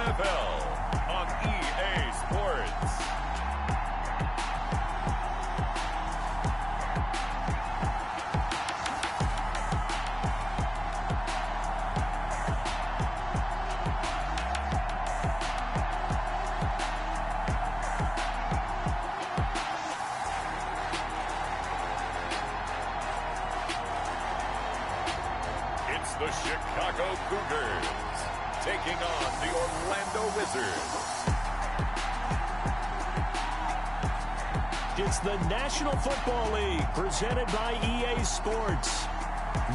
NFL on EA Sports. The Chicago Cougars taking on the Orlando Wizards. It's the National Football League presented by EA Sports.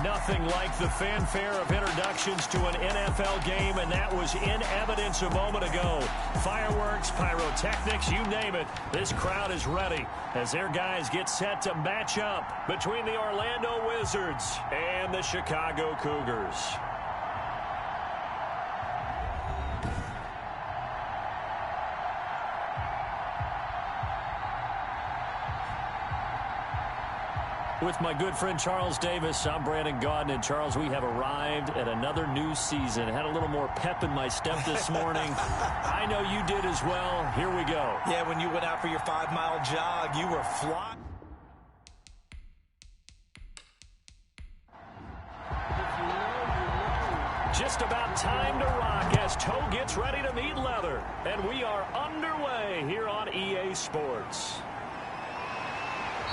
Nothing like the fanfare of introductions to an NFL game, and that was in evidence a moment ago. Fireworks, pyrotechnics, you name it. This crowd is ready as their guys get set to match up between the Orlando Wizards and the Chicago Cougars. With my good friend Charles Davis, I'm Brandon Gaudin. And Charles, we have arrived at another new season. Had a little more pep in my step this morning. I know you did as well. Here we go. Yeah, when you went out for your 5-mile jog, you were flying. Just about time to rock as Toe gets ready to meet leather. And we are underway here on EA Sports.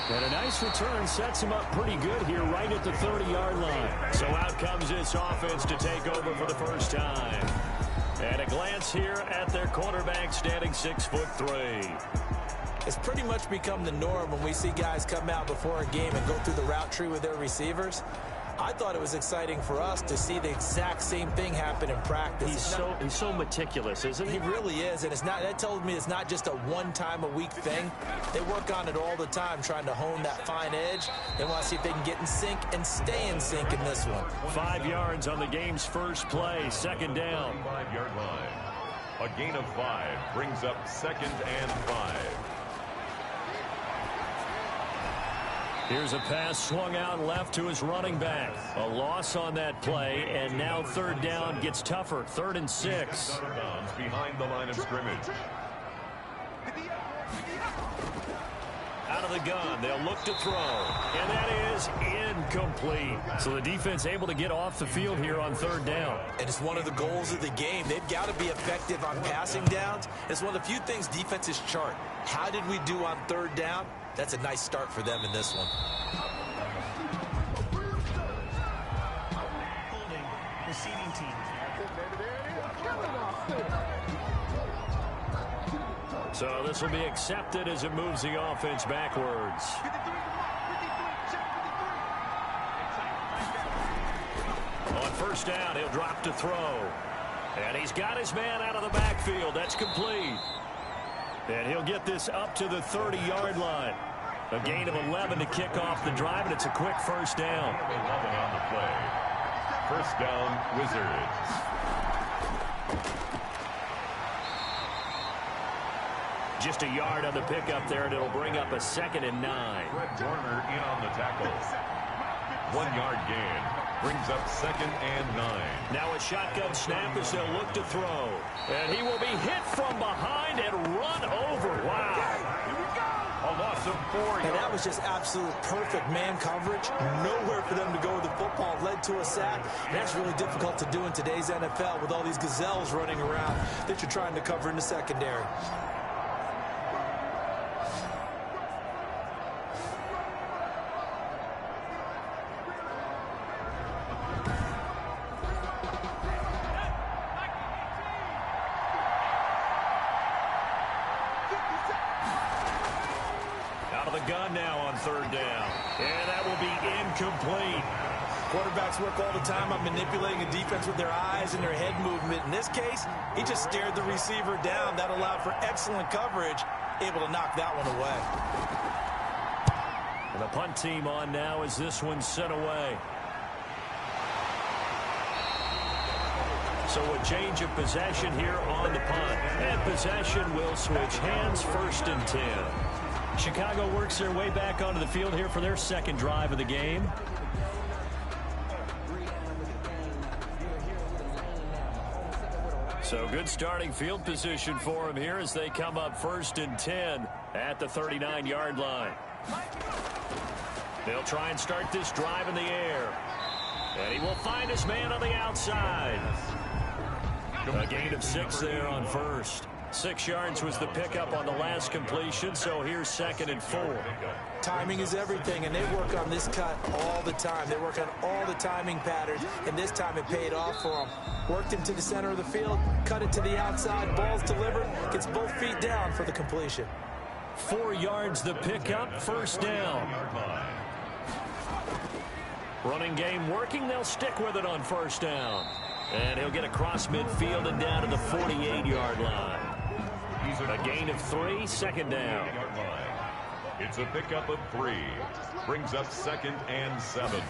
And a nice return sets him up pretty good here right at the 30-yard line. So out comes this offense to take over for the first time. And a glance here at their quarterback standing 6'3". It's pretty much become the norm when we see guys come out before a game and go through the route tree with their receivers. I thought it was exciting for us to see the exact same thing happen in practice. He's so meticulous, isn't he? He really is, and that tells me it's not just a one-time-a-week thing. They work on it all the time, trying to hone that fine edge. They want to see if they can get in sync and stay in sync in this one. 5 yards on the game's first play, second down. 5-yard line. A gain of 5 brings up 2nd and 5. Here's a pass swung out left to his running back. A loss on that play, and now 3rd down gets tougher. 3rd and 6. Behind the line of scrimmage. Out of the gun, they'll look to throw, and that is incomplete. So the defense able to get off the field here on 3rd down. And it's one of the goals of the game. They've got to be effective on passing downs. It's one of the few things defenses chart. How did we do on 3rd down? That's a nice start for them in this one. Holding, receiving team. So this will be accepted as it moves the offense backwards. On 1st down, he'll drop to throw. And he's got his man out of the backfield. That's complete. And he'll get this up to the 30-yard line. A gain of 11 to kick off the drive, and it's a quick 1st down. 11 on the play. 1st down, Wizards. Just a yard on the pickup there, and it'll bring up a 2nd and 9. Fred Warner in on the tackle. 1-yard gain brings up 2nd and 9. Now a shotgun snap as they'll look to throw. And he will be hit from behind and run over. Wow. A loss of 4 yards. And that was just absolute perfect man coverage. Nowhere for them to go with the football. Led to a sack. And that's really difficult to do in today's NFL with all these gazelles running around that you're trying to cover in the secondary. Gun now on 3rd down. And that will be incomplete. Quarterbacks work all the time on manipulating a defense with their eyes and their head movement. In this case, he just stared the receiver down. That allowed for excellent coverage, able to knock that one away. And the punt team on now as this one's sent away. So a change of possession here on the punt. And possession will switch hands, 1st and 10. Chicago works their way back onto the field here for their 2nd drive of the game. So good starting field position for him here as they come up 1st and 10 at the 39-yard line. They'll try and start this drive in the air. And he will find his man on the outside. A gain of 6 there on first. 6 yards was the pickup on the last completion, so here's 2nd and 4. Timing is everything, and they work on this cut all the time. They work on all the timing patterns, and this time it paid off for them. Worked him to the center of the field, cut it to the outside, ball's delivered, gets both feet down for the completion. 4 yards the pickup, 1st down. Running game working, they'll stick with it on 1st down. And he'll get across midfield and down to the 48-yard line. A gain of 3, 2nd down. It's a pickup of 3. Brings up 2nd and 7.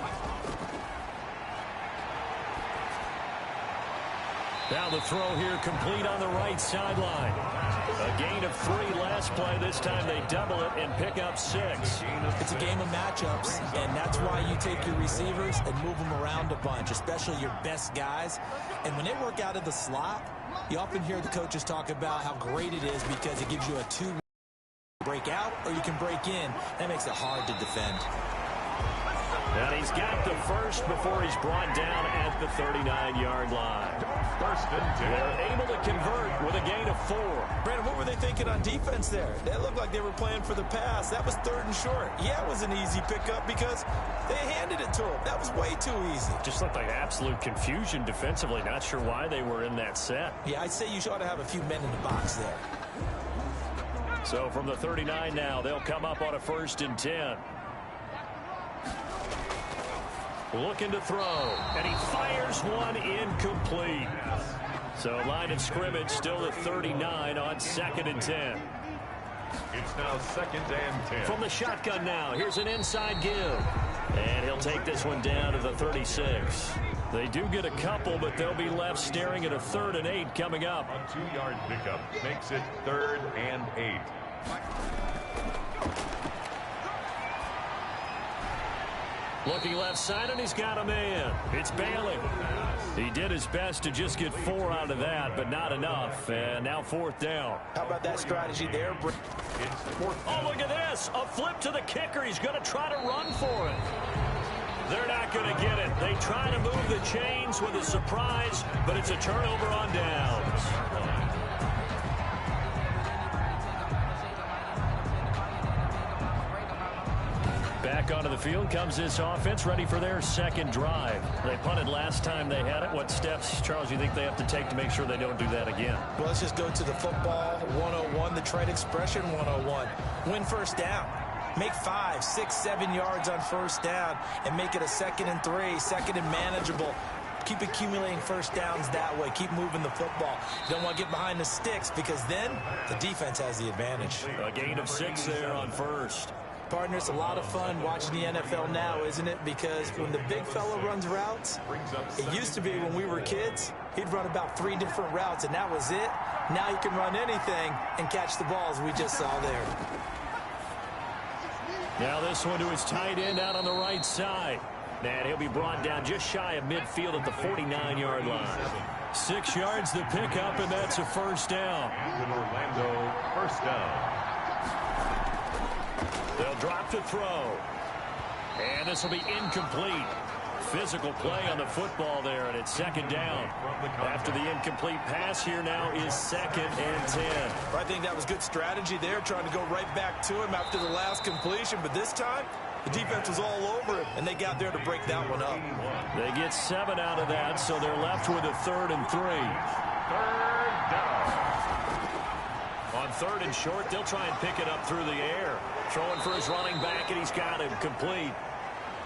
Now the throw here complete on the right sideline. A gain of 3 last play. This time they double it and pick up 6. It's a game of matchups, and that's why you take your receivers and move them around a bunch, especially your best guys. And when they work out of the slot, you often hear the coaches talk about how great it is because it gives you a 2 break out or you can break in. That makes it hard to defend. And he's got the first before he's brought down at the 39-yard line. 1st and 10. They're able to convert with a gain of 4. Brandon, what were they thinking on defense there? They looked like they were playing for the pass. That was 3rd and short. Yeah, it was an easy pickup because they handed it to him. That was way too easy. Just looked like absolute confusion defensively. Not sure why they were in that set. Yeah, I'd say you ought to have a few men in the box there. So from the 39 now, they'll come up on a 1st and 10. Looking to throw, and he fires one incomplete. So line of scrimmage still at 39 on 2nd and 10. It's now 2nd and 10. From the shotgun now, here's an inside give. And he'll take this one down to the 36. They do get a couple, but they'll be left staring at a 3rd and 8 coming up. A 2-yard pickup makes it 3rd and 8. Looking left side, and he's got a man. It's Bailey. He did his best to just get 4 out of that, but not enough. And now 4th down. How about that strategy there? It's 4th. Oh, look at this. A flip to the kicker. He's going to try to run for it. They're not going to get it. They try to move the chains with a surprise, but it's a turnover on downs. Back onto the field comes this offense, ready for their 2nd drive. They punted last time they had it. What steps, Charles, you think they have to take to make sure they don't do that again? Well, let's just go to the football 101, the trade expression 101. Win 1st down. Make 5, 6, 7 yards on 1st down and make it a 2nd and 3, 2nd and manageable. Keep accumulating 1st downs that way. Keep moving the football. You don't want to get behind the sticks because then the defense has the advantage. A gain of 6 there on 1st. Partner, it's a lot of fun watching the NFL now, isn't it? Because when the big fella runs routes, it used to be when we were kids, he'd run about 3 different routes, and that was it. Now he can run anything and catch the balls we just saw there. Now this one to his tight end out on the right side. And he'll be brought down just shy of midfield at the 49-yard line. 6 yards the pickup, and that's a 1st down. Orlando, 1st down. They'll drop to throw. And this will be incomplete. Physical play on the football there, and it's 2nd down. After the incomplete pass, here now is 2nd and 10. I think that was good strategy there, trying to go right back to him after the last completion. But this time, the defense was all over him, and they got there to break that one up. They get 7 out of that, so they're left with a 3rd and 3. 3rd down. On 3rd and short, they'll try and pick it up through the air. Throwing for his running back, and he's got it complete.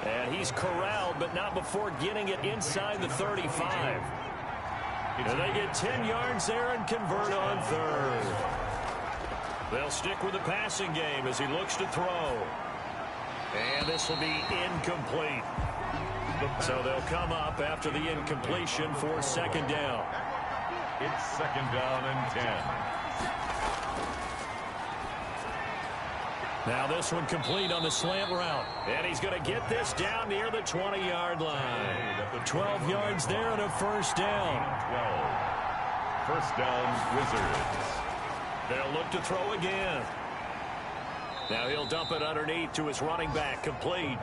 And he's corralled, but not before getting it inside the 35. And they get 10 yards there and convert on 3rd. They'll stick with the passing game as he looks to throw. And this will be incomplete. So they'll come up after the incompletion for 2nd down. It's 2nd down and 10. Now this one complete on the slant route. And he's going to get this down near the 20-yard line. 12 yards there and a 1st down. First down, Wizards. They'll look to throw again. Now he'll dump it underneath to his running back, complete.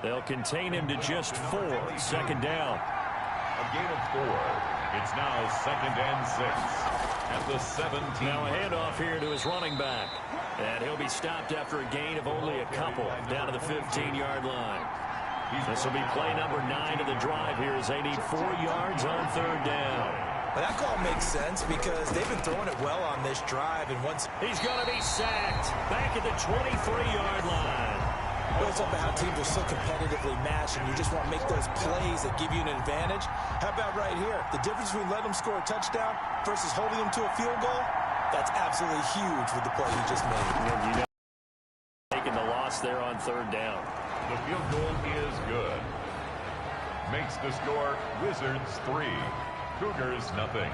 They'll contain him to just 4. Second down. A gain of 4. It's now 2nd and 6 at the 17. Now a handoff here to his running back. And he'll be stopped after a gain of only a couple down to the 15-yard line. This will be play number 9 of the drive here as they need 4 yards on third down. Well, that call makes sense because they've been throwing it well on this drive. And once he's going to be sacked back at the 23-yard line. Well, it's up to how teams are so competitively matched, and you just want to make those plays that give you an advantage. How about right here? The difference between letting them score a touchdown versus holding them to a field goal, that's absolutely huge with the play he just made. You know, taking the loss there on third down. The field goal is good. Makes the score Wizards 3, Cougars nothing.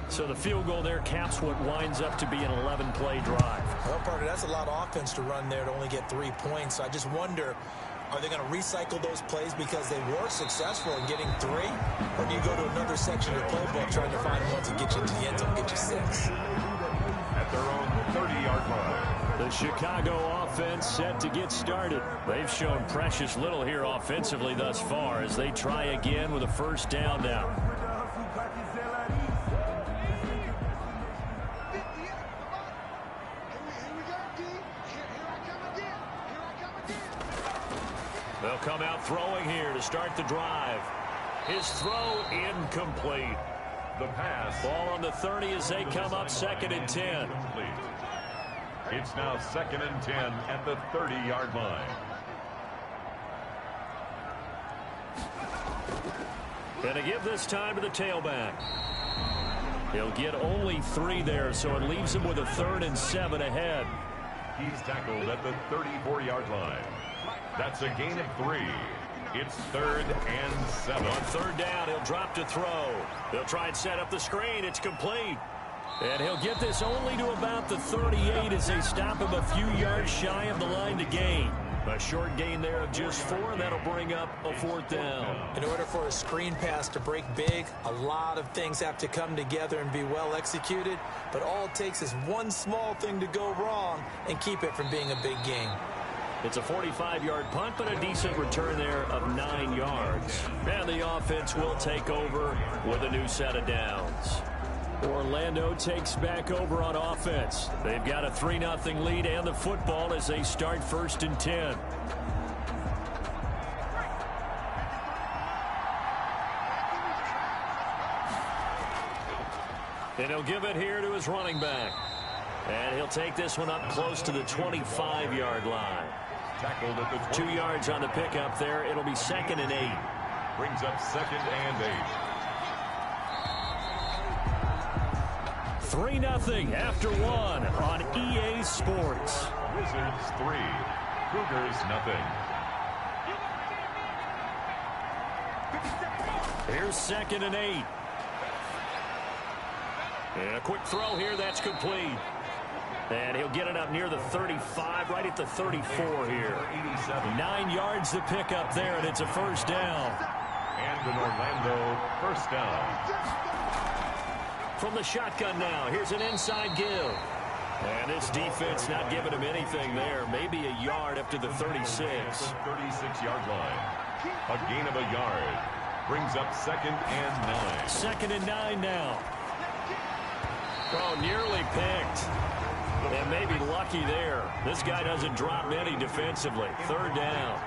So the field goal there caps what winds up to be an 11-play drive. Well, partner, that's a lot of offense to run there to only get 3 points. So I just wonder, are they going to recycle those plays because they were successful in getting 3? Or do you go to another section of the playbook trying to find ones that get you into the end zone, get you 6? At their own 30-yard line. The Chicago offense set to get started. They've shown precious little here offensively thus far as they try again with a first down now. They'll come out throwing here to start the drive. His throw incomplete. The pass. Ball on the 30 as they come up 2nd and 10. It's now 2nd and 10 at the 30-yard line. Gonna give this time to the tailback. He'll get only 3 there, so it leaves him with a 3rd and 7 ahead. He's tackled at the 34-yard line. That's a gain of 3. It's 3rd and 7. On third down, he'll drop to throw. They'll try and set up the screen. It's complete. And he'll get this only to about the 38 as they stop him a few yards shy of the line to gain. A short gain there of just 4, and that'll bring up a 4th down. In order for a screen pass to break big, a lot of things have to come together and be well executed. But all it takes is one small thing to go wrong and keep it from being a big gain. It's a 45-yard punt, but a decent return there of 9 yards. And the offense will take over with a new set of downs. Orlando takes back over on offense. They've got a 3-0 lead and the football as they start 1st and 10. And he'll give it here to his running back. And he'll take this one up close to the 25-yard line. Tackled at the 2 yards on the pickup there. It'll be 2nd and 8. Brings up 2nd and 8. 3-0 after 1 on EA Sports. Wizards 3, Cougars nothing. Here's 2nd and 8. And a quick throw here, that's complete. And he'll get it up near the 35, right at the 34 here. 9 yards to pick up there, and it's a 1st down. And an Orlando 1st down. From the shotgun now, here's an inside give. And this defense not giving him anything there. Maybe a yard up to the 36. 36-yard line. A gain of a yard. Brings up 2nd and 9. 2nd and 9 now. Oh, nearly picked. And maybe lucky there. This guy doesn't drop many defensively. 3rd down.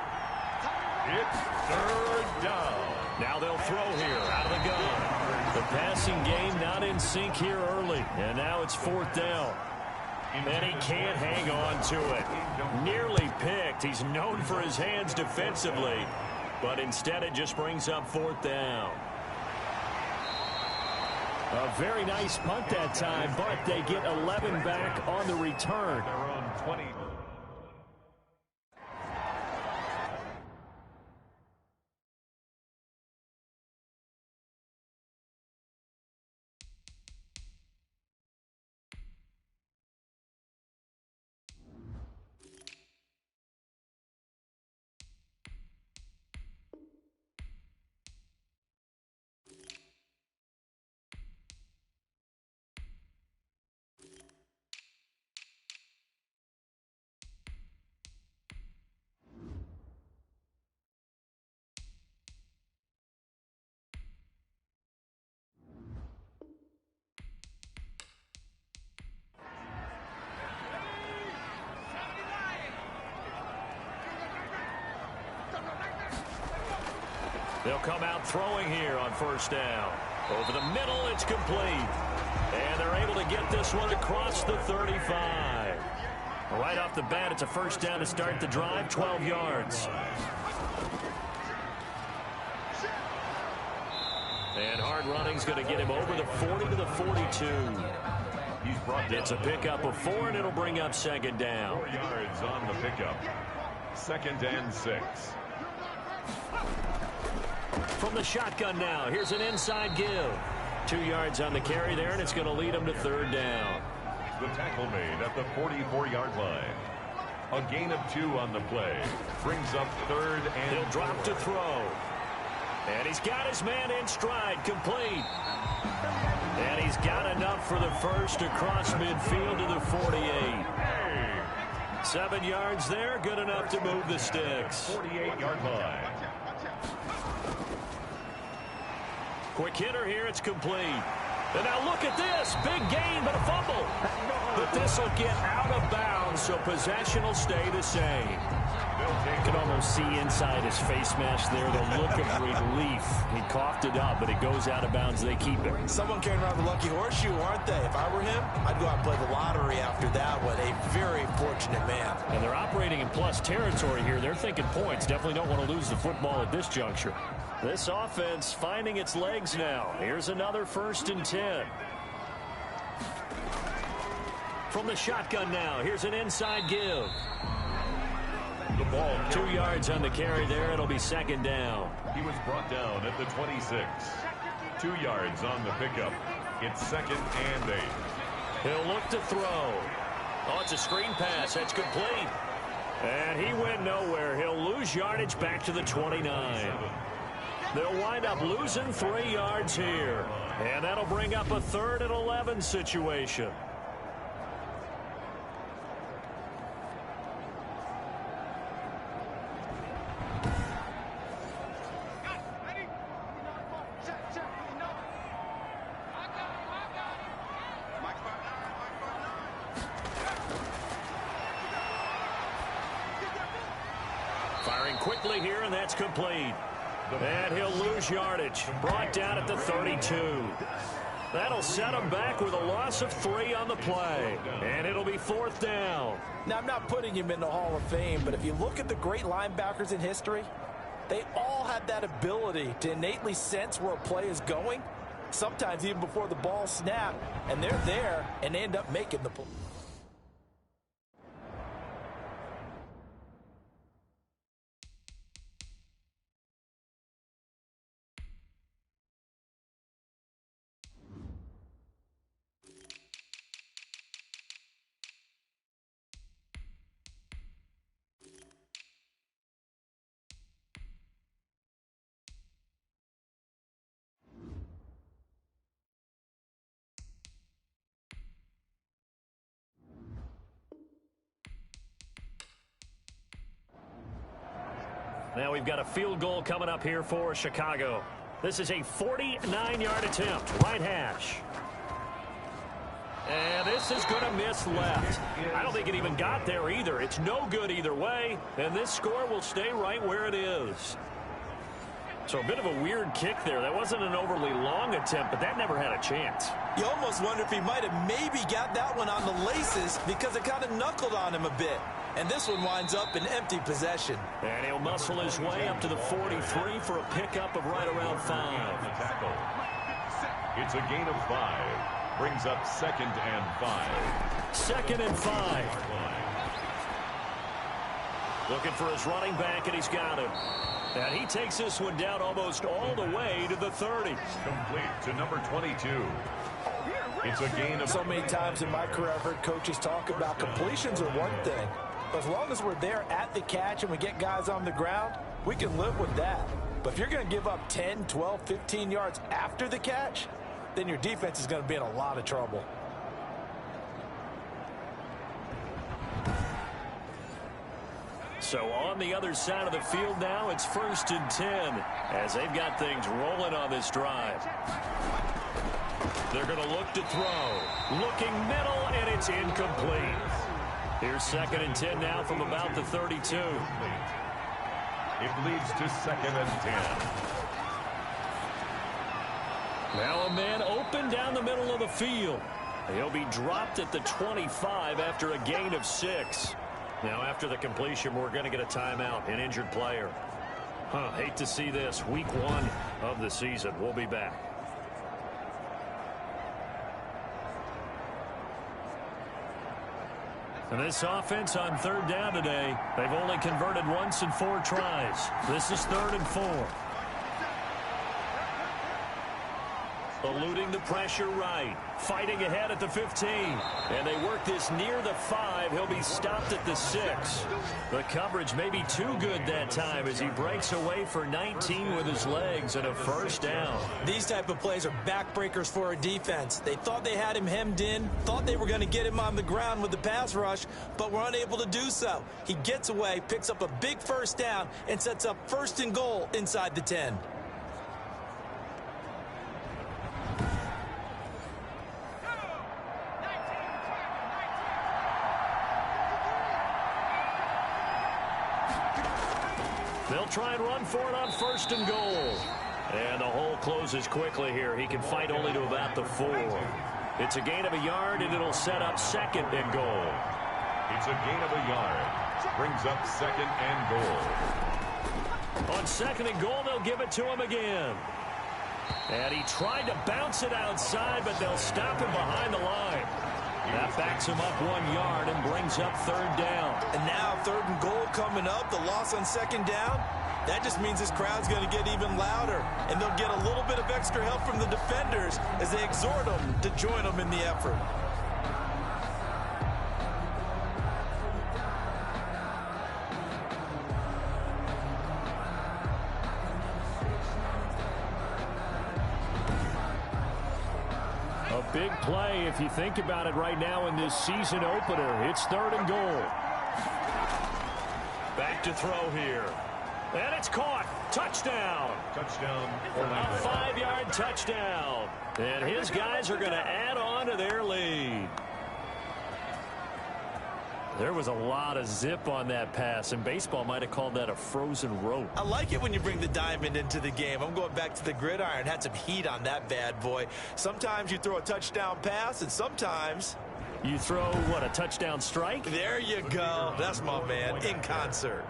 It's 3rd down. Now they'll throw here out of the gun. The passing game not in sync here early. And now it's 4th down. And he can't hang on to it. Nearly picked. He's known for his hands defensively. But instead it just brings up 4th down. A very nice punt that time, but they get 11 back on the return. They're on 20. They'll come out throwing here on first down. Over the middle, it's complete. And they're able to get this one across the 35. Right off the bat, it's a first down to start the drive, 12 yards. And hard running's going to get him over the 40 to the 42. He's brought down. It's a pickup of 4, and it'll bring up second down. 4 yards on the pickup. 2nd and 6. From the shotgun now, here's an inside give. 2 yards on the carry there, and it's going to lead him to third down. The tackle made at the 44-yard line. A gain of 2 on the play. Brings up 3rd and He'll drop 4. to throw. And he's got his man in stride, complete. And he's got enough for the first across midfield to the 48. 7 yards there, good enough to move the sticks. 48-yard line. Quick hitter here, it's complete. And now look at this, big gain, but a fumble. But this will get out of bounds, so possession will stay the same. You can almost see inside his face mask there the look of relief. He coughed it up, but it goes out of bounds. They keep it. Someone carrying around the lucky horseshoe, aren't they? If I were him, I'd go out and play the lottery after that one. A very fortunate man. And they're operating in plus territory here. They're thinking points. Definitely don't want to lose the football at this juncture. This offense finding its legs now. Here's another 1st and 10. From the shotgun now, here's an inside give. The ball 2 yards on the carry there. It'll be second down. He was brought down at the 26. 2 yards on the pickup. It's 2nd and 8. He'll look to throw. Oh, it's a screen pass. That's complete. And he went nowhere. He'll lose yardage back to the 29. They'll wind up losing 3 yards here. And that'll bring up a 3rd and 11 situation. Firing quickly here, and that's complete. And he'll lose yardage. Brought down at the 32. That'll set him back with a loss of 3 on the play. And it'll be 4th down. Now, I'm not putting him in the Hall of Fame, but if you look at the great linebackers in history, they all have that ability to innately sense where a play is going, sometimes even before the ball snapped, and they're there, and they end up making the play. Now we've got a field goal coming up here for Chicago. This is a 49-yard attempt, right hash. And this is going to miss left. I don't think it even got there either. It's no good either way, and this score will stay right where it is. So a bit of a weird kick there. That wasn't an overly long attempt, but that never had a chance. You almost wonder if he might have maybe got that one on the laces because it kind of knuckled on him a bit. And this one winds up in empty possession. And he'll muscle his way up to the 43 for a pickup of right around 5. Tackle. It's a gain of 5. Brings up 2nd and 5. 2nd and 5. Looking for his running back, and he's got him. And he takes this one down almost all the way to the 30. Complete to number 22. It's a gain of... So many times in my career I've heard coaches talk about completions are one thing. But as long as we're there at the catch and we get guys on the ground, we can live with that. But if you're going to give up 10, 12, 15 yards after the catch, then your defense is going to be in a lot of trouble. So on the other side of the field now, it's 1st and 10 as they've got things rolling on this drive. They're going to look to throw. Looking middle, and it's incomplete. Here's 2nd and 10 now from about the 32. It leads to 2nd and 10. Now a man open down the middle of the field. He'll be dropped at the 25 after a gain of 6. Now after the completion, we're going to get a timeout, an injured player. Hate to see this. Week 1 of the season. We'll be back. And this offense on 3rd down today, they've only converted once in 4 tries. This is 3rd and 4. Eluding the pressure right. Fighting ahead at the 15. And they work this near the 5. He'll be stopped at the 6. The coverage may be too good that time as he breaks away for 19 with his legs and a 1st down. These type of plays are backbreakers for a defense. They thought they had him hemmed in, thought they were going to get him on the ground with the pass rush, but were unable to do so. He gets away, picks up a big 1st down, and sets up 1st and goal inside the 10. They'll try and run for it on 1st and goal. And the hole closes quickly here. He can fight only to about the 4. It's a gain of a yard, and it'll set up 2nd and goal. It's a gain of a yard. Brings up 2nd and goal. On 2nd and goal, they'll give it to him again. And he tried to bounce it outside, but they'll stop him behind the line. That backs him up 1 yard and brings up 3rd down. And now 3rd and goal coming up. The loss on 2nd down. That just means this crowd's going to get even louder. And they'll get a little bit of extra help from the defenders as they exhort them to join them in the effort. Big play if you think about it right now in this season opener. It's 3rd and goal. Back to throw here. And it's caught. Touchdown. Touchdown. A 5-yard touchdown. And his guys are going to add on to their lead. There was a lot of zip on that pass, and baseball might have called that a frozen rope. I like it when you bring the diamond into the game. I'm going back to the gridiron. Had some heat on that bad boy. Sometimes you throw a touchdown pass, and sometimes you throw, what, a touchdown strike? There you go. That's my man, in concert.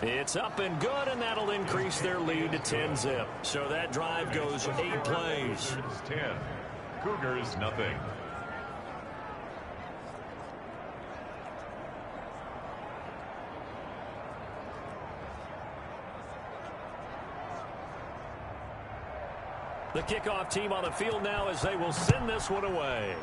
It's up and good, and that'll increase their lead to 10-zip. So that drive goes 8 plays. 10. Cougars, nothing. The kickoff team on the field now as they will send this one away.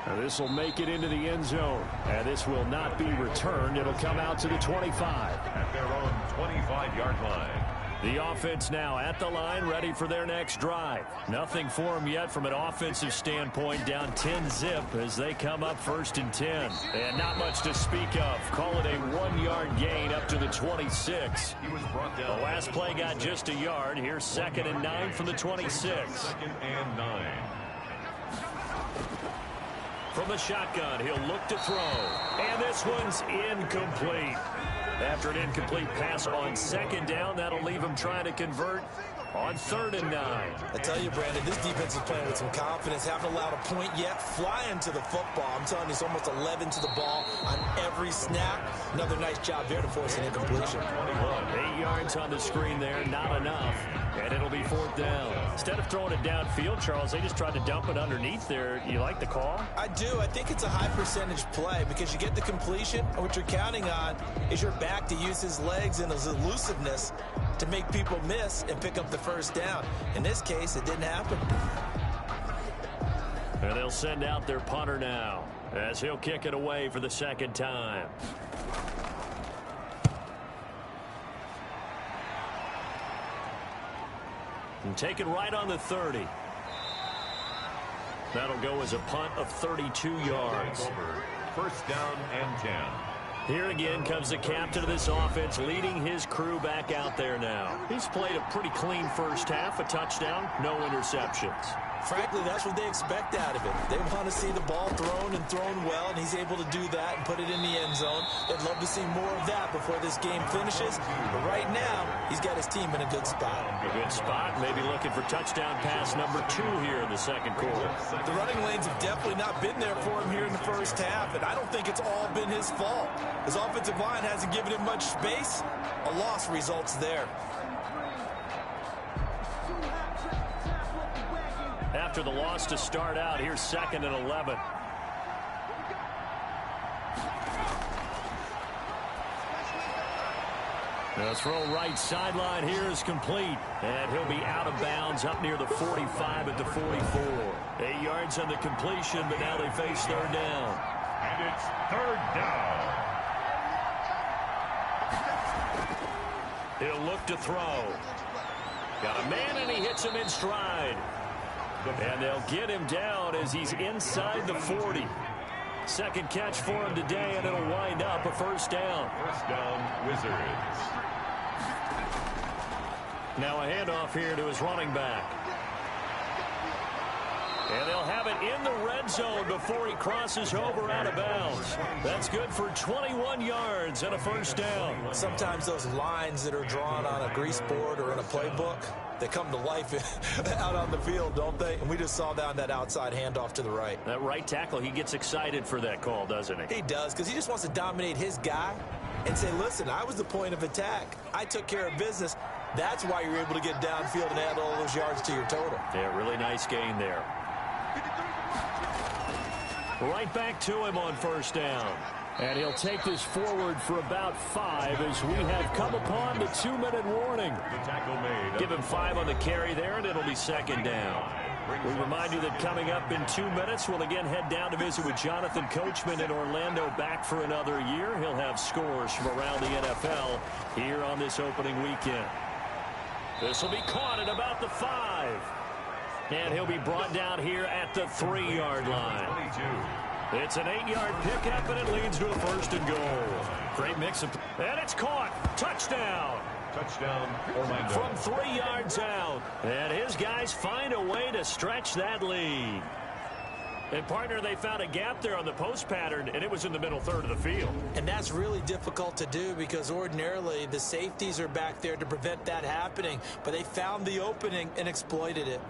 Now this will make it into the end zone. And this will not be returned. It'll come out to the 25. At their own 25-yard line. The offense now at the line, ready for their next drive. Nothing for them yet from an offensive standpoint, down 10-zip as they come up 1st and 10. And not much to speak of. Call it a 1-yard gain up to the 26. He was brought down. The last play got just a yard. Here's 2nd and 9 from the 26. 2nd and 9. From the shotgun, he'll look to throw. And this one's incomplete. After an incomplete pass on 2nd down, that'll leave him trying to convert on 3rd and 9. I tell you, Brandon, this defense is playing with some confidence. Haven't allowed a point yet. Flying to the football. I'm telling you, it's almost 11 to the ball on every snap. Another nice job there to force an incompletion. 8 yards on the screen there, not enough. And it'll be 4th down. Instead of throwing it downfield, Charles, they just tried to dump it underneath there. You like the call? I do. I think it's a high percentage play because you get the completion, and what you're counting on is your back to use his legs and his elusiveness to make people miss and pick up the 1st down. In this case, it didn't happen. And they'll send out their punter now as he'll kick it away for the 2nd time. And take it right on the 30. That'll go as a punt of 32 yards. 1st down and 10. Here again comes the captain of this offense, leading his crew back out there now. He's played a pretty clean first half, a touchdown, no interceptions. Frankly, that's what they expect out of it. They want to see the ball thrown and thrown well, and he's able to do that and put it in the end zone. They'd love to see more of that before this game finishes. But right now, he's got his team in a good spot. A good spot. Maybe looking for touchdown pass number 2 here in the second quarter. The running lanes have definitely not been there for him here in the first half, and I don't think it's all been his fault. His offensive line hasn't given him much space. A loss results there. After the loss to start out, here's 2nd and 11. The throw right sideline here is complete. And he'll be out of bounds up near the 45 at the 44. 8 yards on the completion, but now they face 3rd down. And it's 3rd down. He'll look to throw. Got a man, and he hits him in stride. And they'll get him down as he's inside the 40. Second catch for him today, and it'll wind up a 1st down. 1st down, Wizards. Now a handoff here to his running back. And they'll have it in the red zone before he crosses over out of bounds. That's good for 21 yards and a 1st down. Sometimes those lines that are drawn on a grease board or in a playbook, they come to life out on the field, don't they? And we just saw down that outside handoff to the right. That right tackle, he gets excited for that call, doesn't he? He does, because he just wants to dominate his guy and say, listen, I was the point of attack. I took care of business. That's why you're able to get downfield and add all those yards to your total. Yeah, really nice gain there. Right back to him on 1st down. And he'll take this forward for about 5 as we have come upon the 2-minute warning. The tackle made. Give him 5 on the carry there, and it'll be 2nd down. We remind you that coming up in 2 minutes, we'll again head down to visit with Jonathan Coachman in Orlando, back for another year. He'll have scores from around the NFL here on this opening weekend. This will be caught at about the 5. And he'll be brought down here at the 3-yard line. 22. It's an 8-yard pickup, and it leads to a 1st and goal. Great mix of... And it's caught. Touchdown. Touchdown, Orlando. From 3 yards out. And his guys find a way to stretch that lead. And, partner, they found a gap there on the post pattern, and it was in the middle 3rd of the field. And that's really difficult to do because ordinarily the safeties are back there to prevent that happening. But they found the opening and exploited it.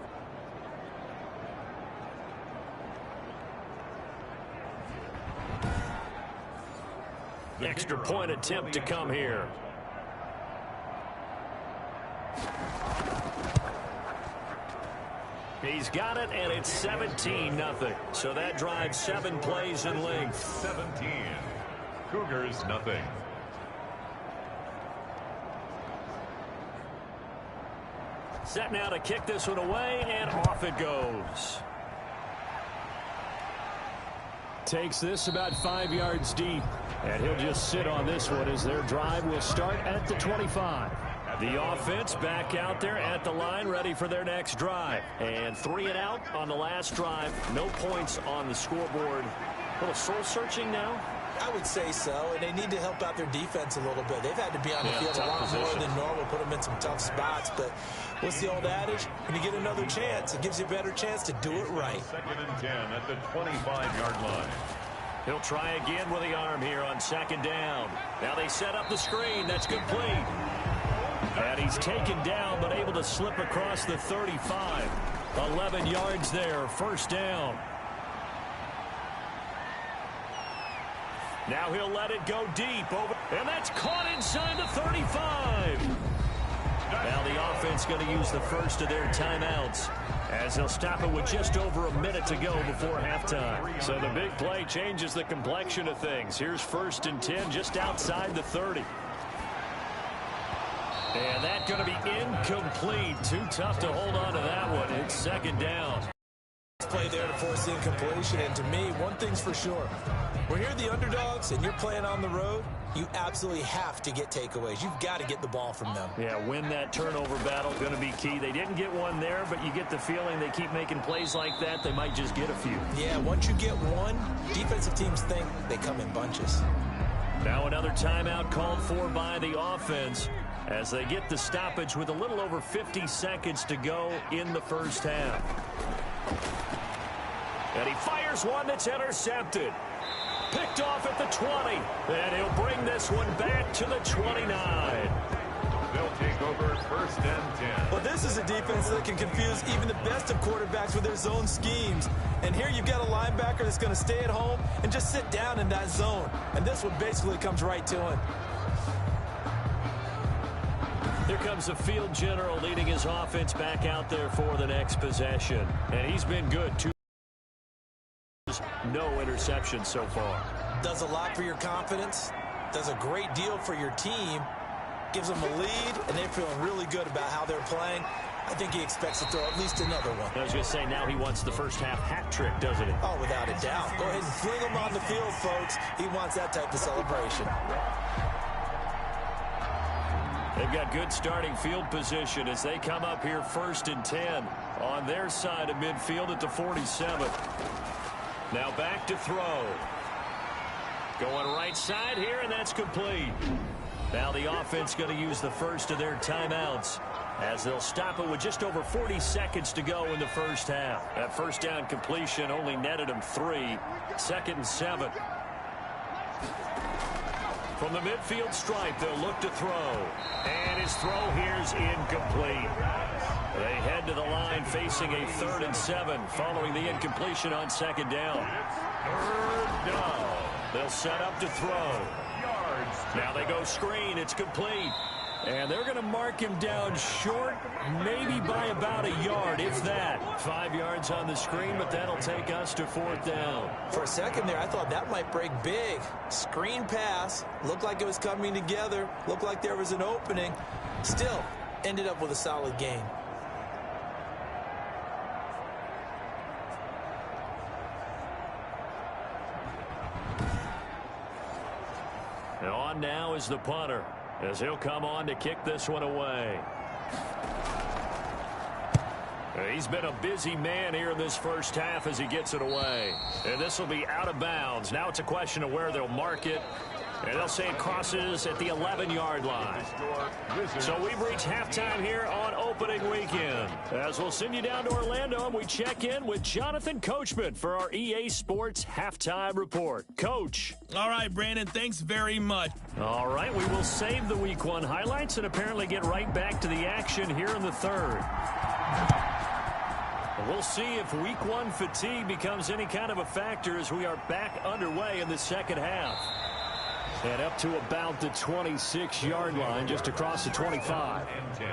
Extra point attempt to come here. He's got it, and it's 17-0. So that drives 7 plays in length. 17. Cougars, nothing. Set now to kick this one away, and off it goes. Takes this about 5 yards deep. And he'll just sit on this one as their drive will start at the 25. The offense back out there at the line, ready for their next drive. And 3 and out on the last drive. No points on the scoreboard. A little soul-searching now? I would say so, and they need to help out their defense a little bit. They've had to be on the field a lot more than normal, put them in some tough spots. But what's the old adage? When you get another chance, it gives you a better chance to do it right. 2nd and 10 at the 25-yard line. He'll try again with the arm here on 2nd down. Now they set up the screen. That's complete. And he's taken down, but able to slip across the 35. 11 yards there, 1st down. Now he'll let it go deep over, and that's caught inside the 35. Now the offense going to use the first of their timeouts as they'll stop it with just over a minute to go before halftime. So the big play changes the complexion of things. Here's 1st and 10 just outside the 30. And that's going to be incomplete. Too tough to hold on to that one. It's 2nd down. Play there to force the incompletion, and to me, one thing's for sure. When you're the underdogs and you're playing on the road, you absolutely have to get takeaways. You've got to get the ball from them. Yeah, win that turnover battle, going to be key. They didn't get one there, but you get the feeling they keep making plays like that, they might just get a few. Yeah, once you get one, defensive teams think they come in bunches. Now another timeout called for by the offense as they get the stoppage with a little over 50 seconds to go in the first half. And he fires one that's intercepted. Picked off at the 20. And he'll bring this one back to the 29. They'll take over 1st and 10. Well, this is a defense that can confuse even the best of quarterbacks with their zone schemes. And here you've got a linebacker that's going to stay at home and just sit down in that zone. And this one basically comes right to him. Here comes the field general leading his offense back out there for the next possession. And he's been good. No interceptions so far. Does a lot for your confidence. Does a great deal for your team. Gives them a lead, and they're feeling really good about how they're playing. I think he expects to throw at least another one. I was going to say, now he wants the first half hat trick, doesn't he? Oh, without a doubt. Go ahead and fling him on the field, folks. He wants that type of celebration. They've got good starting field position as they come up here 1st and 10 on their side of midfield at the 47. Now back to throw. Going right side here, and that's complete. Now the offense going to use the first of their timeouts as they'll stop it with just over 40 seconds to go in the first half. That first down completion only netted them 3. 2nd and 7. From the midfield stripe, they'll look to throw. And his throw here is incomplete. They head to the line facing a 3rd and 7 following the incompletion on 2nd down. 3rd down. They'll set up to throw. Now they go screen. It's complete. And they're going to mark him down short, maybe by about a yard, if that. 5 yards on the screen, but that'll take us to 4th down. For a second there, I thought that might break big. Screen pass. Looked like it was coming together. Looked like there was an opening. Still, ended up with a solid gain. On now is the punter as he'll come on to kick this one away. He's been a busy man here in this first half as he gets it away. And this will be out of bounds. Now it's a question of where they'll mark it. And they'll say it crosses at the 11-yard line. So we've reached halftime here on opening weekend. As we'll send you down to Orlando, and we check in with Jonathan Coachman for our EA Sports Halftime Report. Coach. All right, Brandon, thanks very much. All right, we will save the Week 1 highlights and apparently get right back to the action here in the 3rd. We'll see if Week 1 fatigue becomes any kind of a factor as we are back underway in the second half. And up to about the 26-yard line, just across the 25. And 10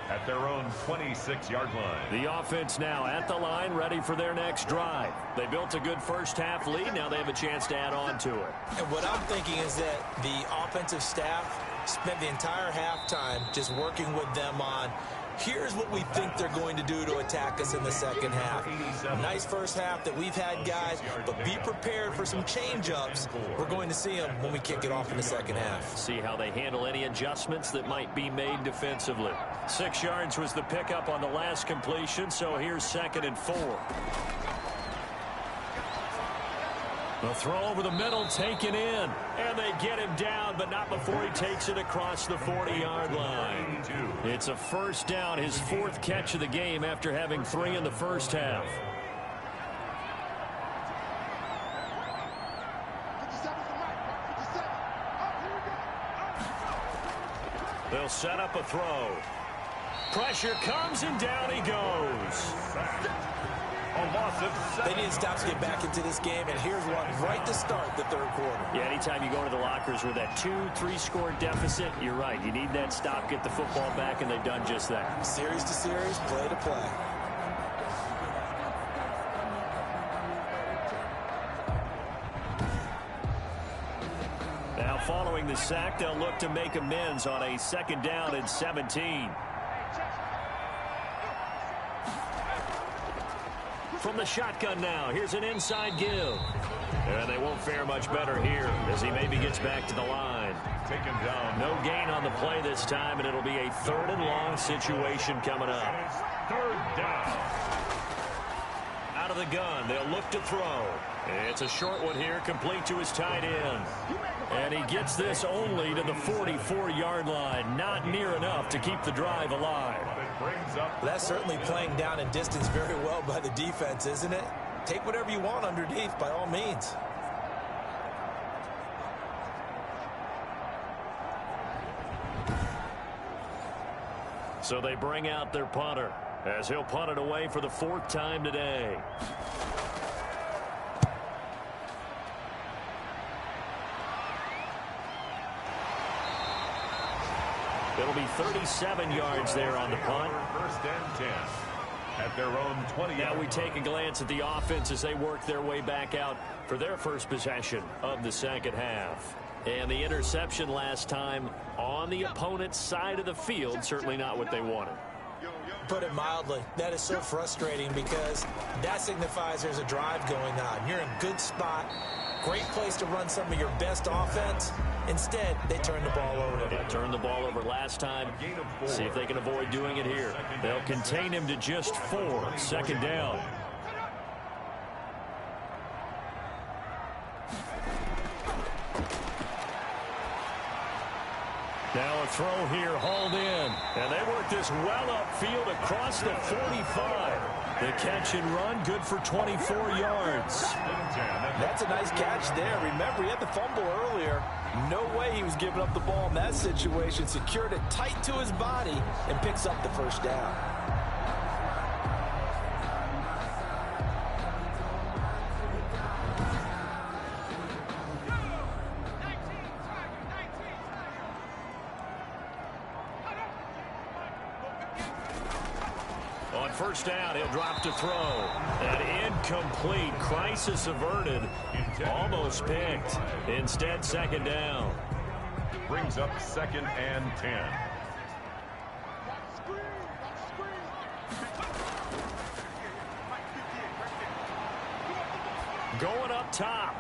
at their own 26-yard line. The offense now at the line, ready for their next drive. They built a good first half lead. Now they have a chance to add on to it. And what I'm thinking is that the offensive staff spent the entire halftime just working with them on, here's what we think they're going to do to attack us in the second half. Nice first half that we've had, guys, but be prepared for some change-ups. We're going to see them when we kick it off in the second half. See how they handle any adjustments that might be made defensively. 6 yards was the pickup on the last completion, so here's 2nd and 4. The throw over the middle taken in, and they get him down, but not before he takes it across the 40-yard line. It's a first down, his 4th catch of the game after having 3 in the first half. They'll set up a throw. Pressure comes, and down he goes. They need to stop to get back into this game, and here's one right to start the 3rd quarter. Yeah, anytime you go into the lockers with that 2-3 score deficit, you're right. You need that stop, get the football back, and they've done just that. Series to series, play to play. Now following the sack, they'll look to make amends on a 2nd down and 17. From the shotgun now, here's an inside give. And they won't fare much better here as he maybe gets back to the line. Take him down. No gain on the play this time, and it'll be a 3rd and long situation coming up. 3rd down. Out of the gun, they'll look to throw. It's a short one here, complete to his tight end. And he gets this only to the 44-yard line. Not near enough to keep the drive alive. That's certainly playing down in distance very well by the defense, isn't it? Take whatever you want underneath by all means. So they bring out their punter as he'll punt it away for the 4th time today. It'll be 37 yards there on the punt. First and 10 at their own 20. Now we take a glance at the offense as they work their way back out for their first possession of the second half. And the interception last time on the opponent's side of the field, certainly not what they wanted. Put it mildly, that is so frustrating because that signifies there's a drive going on. You're in a good spot, great place to run some of your best offense. Instead, they turn the ball over. They turned the ball over last time. See if they can avoid doing it here. They'll contain him to just 4. Second down. Now a throw here, hauled in. And they work this well upfield across the 45. The catch and run, good for 24 yards. That's a nice catch there. Remember, he had the fumble earlier. No way he was giving up the ball in that situation. Secured it tight to his body and picks up the first down. On first down, he'll drop to throw. An incomplete. Crisis averted. Almost picked. Instead, second down. Brings up 2nd and 10. Going up top.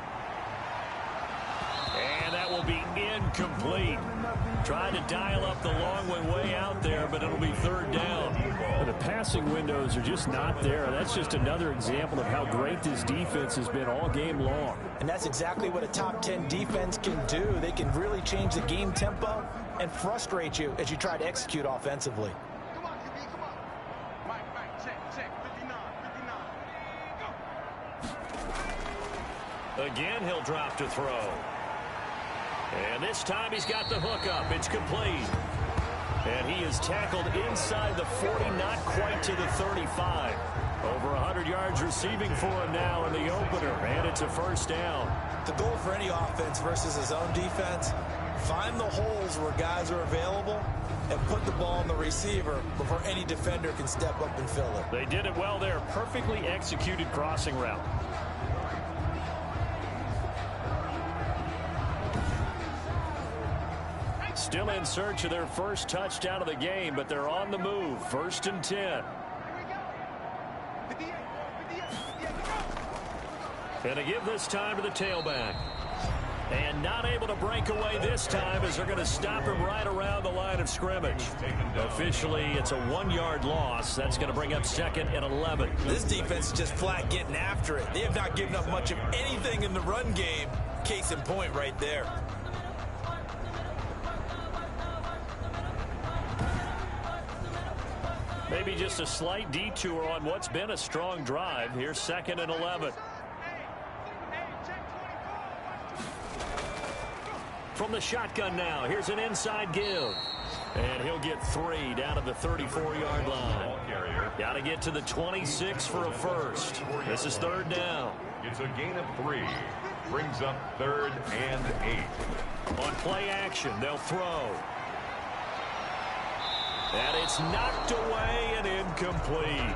And that will be incomplete. Trying to dial up the long way out there, but it'll be 3rd down. The passing windows are just not there. That's just another example of how great this defense has been all game long. And that's exactly what a top 10 defense can do. They can really change the game tempo and frustrate you as you try to execute offensively. Come on, QB, come on. Mike, check. 59. Again, he'll drop to throw. And this time he's got the hook up. It's complete. And he is tackled inside the 40, not quite to the 35. Over 100 yards receiving for him now in the opener. And it's a first down. The goal for any offense versus his own defense, find the holes where guys are available and put the ball on the receiver before any defender can step up and fill it. They did it well there. Perfectly executed crossing route. Still in search of their first touchdown of the game, but they're on the move. 1st and 10. And to give this time to the tailback. And not able to break away this time as they're going to stop him right around the line of scrimmage. Officially, it's a 1-yard loss. That's going to bring up 2nd and 11. This defense is just flat getting after it. They have not given up much of anything in the run game. Case in point right there. Maybe just a slight detour on what's been a strong drive. Here's 2nd and 11. From the shotgun now, here's an inside give. And he'll get 3 down to the 34-yard line. Got to get to the 26 for a first. This is 3rd down. It's a gain of 3. Brings up 3rd and 8. On play action, they'll throw. And it's knocked away and incomplete.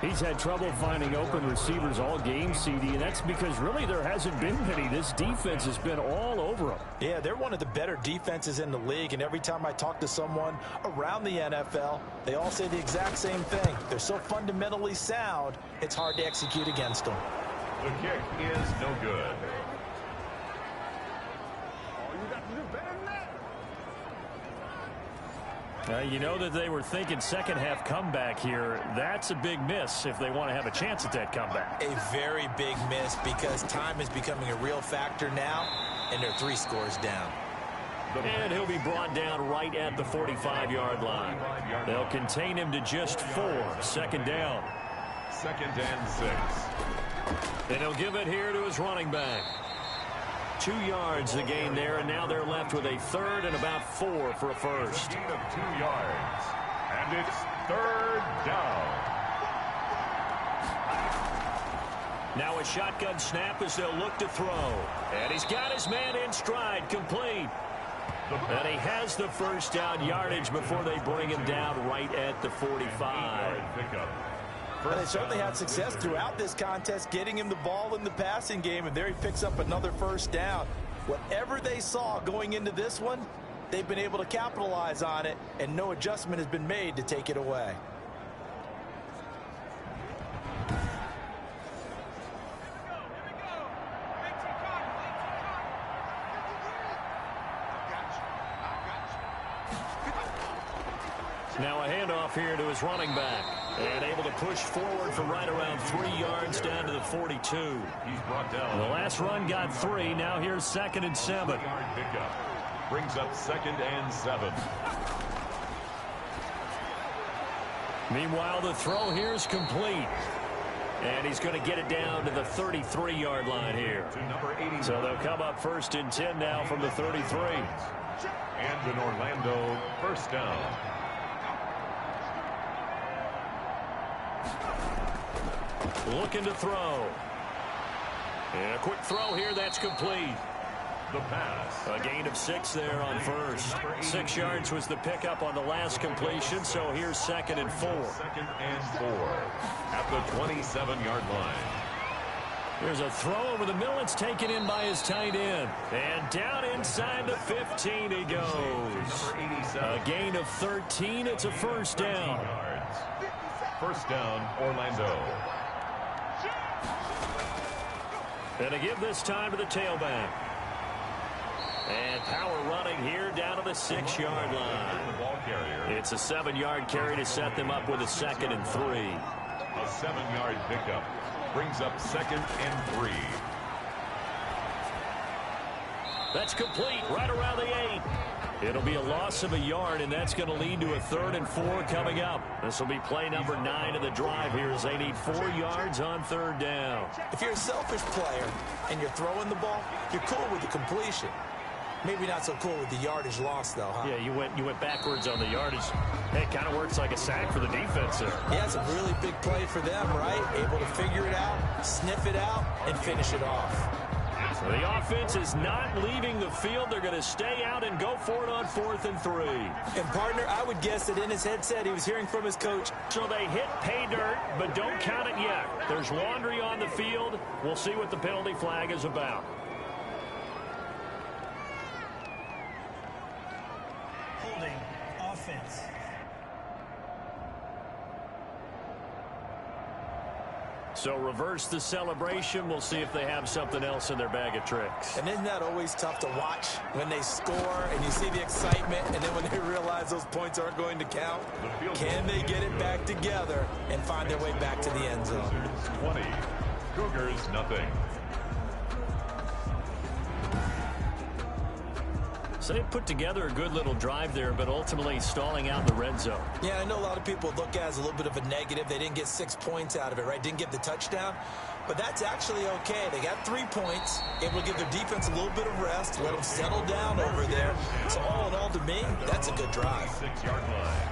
He's had trouble finding open receivers all game, CD, and that's because really there hasn't been many. This defense has been all over them. Yeah, they're one of the better defenses in the league, and every time I talk to someone around the NFL, they all say the exact same thing. They're so fundamentally sound, it's hard to execute against them. The kick is no good. You know that they were thinking second half comeback here. That's a big miss if they want to have a chance at that comeback. A very big miss because time is becoming a real factor now. and they're 3 scores down. And he'll be brought down right at the 45-yard line. They'll contain him to just 4. Second down. 2nd and 6. And he'll give it here to his running back. 2 yards the gain there, and now they're left with a 3rd and about 4 for a first. A gain of 2 yards. And it's 3rd down. Now a shotgun snap as they'll look to throw. And he's got his man in stride, complete. And he has the first down yardage before they bring him down right at the 45. But they certainly had success throughout this contest getting him the ball in the passing game, and there he picks up another first down. Whatever they saw going into this one, they've been able to capitalize on it, and no adjustment has been made to take it away. Now a handoff here to his running back. And able to push forward for right around 3 yards down to the 42. He's brought down. The last run got 3. Now here's 2nd and 7. Yard pickup. Brings up 2nd and 7. Meanwhile, the throw here is complete. And he's going to get it down to the 33-yard line here. To number 80. So they'll come up 1st and 10 now from the 33. And an Orlando first down. Looking to throw. And a quick throw here, that's complete. The pass. A gain of 6 there on first. 6 yards was the pickup on the last completion, so here's 2nd and 4. 2nd and 4 at the 27-yard line. There's a throw over the middle. It's taken in by his tight end. And down inside the 15 he goes. A gain of 13. It's a first down. First down, Orlando. And to give this time to the tailback. And power running here down to the 6-yard line. The ball carrier. It's a 7-yard carry to set them up with a 2nd and 3. A 7-yard pickup brings up 2nd and 3. That's complete right around the 8. It'll be a loss of a yard, and that's going to lead to a 3rd and 4 coming up. This will be play number 9 of the drive here as they need 4 yards on 3rd down. If you're a selfish player and you're throwing the ball, you're cool with the completion. Maybe not so cool with the yardage loss, though, huh? Yeah, you went backwards on the yardage. Hey, it kind of works like a sack for the defense there. Yeah, it's a really big play for them, right? Able to figure it out, sniff it out, and finish it off. So the offense is not leaving the field. They're going to stay out and go for it on 4th and 3. And, partner, I would guess that in his headset he was hearing from his coach. So they hit pay dirt, but don't count it yet. There's laundry on the field. We'll see what the penalty flag is about. Holding offense. So reverse the celebration. We'll see if they have something else in their bag of tricks. And isn't that always tough to watch when they score and you see the excitement, and then when they realize those points aren't going to count? Can they get it back together and find their way back to the end zone? 20. Cougars, nothing. So they put together a good little drive there, but ultimately stalling out in the red zone. Yeah, I know a lot of people look at it as a little bit of a negative. They didn't get 6 points out of it, right? Didn't get the touchdown. But that's actually okay. They got 3 points, able to give their defense a little bit of rest, let them settle down over there. So all in all, to me, that's a good drive. 6-yard line.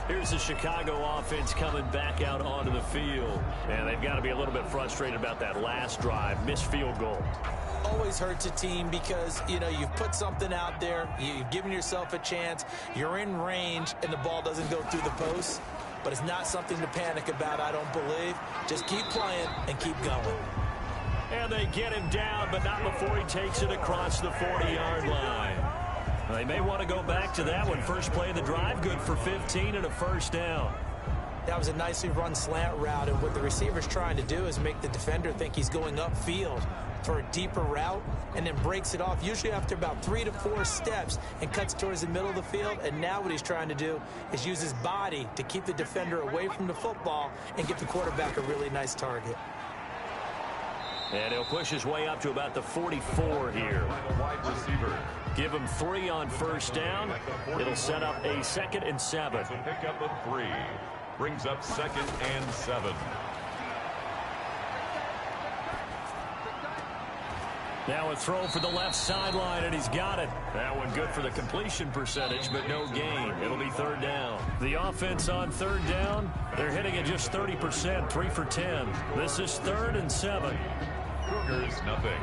Here's the Chicago offense coming back out onto the field. And they've got to be a little bit frustrated about that last drive, missed field goal. Always hurts a team because, you know, you've put something out there, you've given yourself a chance, you're in range, and the ball doesn't go through the post. But it's not something to panic about, I don't believe. Just keep playing and keep going. And they get him down, but not before he takes it across the 40-yard line. They may want to go back to that one. First play of the drive, good for 15 and a first down. That was a nicely run slant route, and what the receiver's trying to do is make the defender think he's going upfield for a deeper route, and then breaks it off, usually after about 3 to 4 steps, and cuts towards the middle of the field. And now what he's trying to do is use his body to keep the defender away from the football and give the quarterback a really nice target. And he'll push his way up to about the 44 here. Wide receiver. Give him 3 on first down. It'll set up a 2nd and 7. That's a pickup of 3. Brings up 2nd and 7. Now a throw for the left sideline, and he's got it. That one good for the completion percentage, but no gain. It'll be 3rd down. The offense on 3rd down, they're hitting at just 30%, 3 for 10. This is 3rd and 7. Cougars, nothing.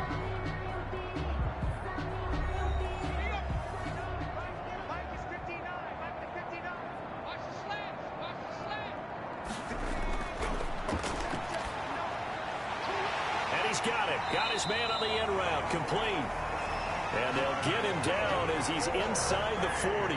Got his man on the end route, complete. And they'll get him down as he's inside the 40.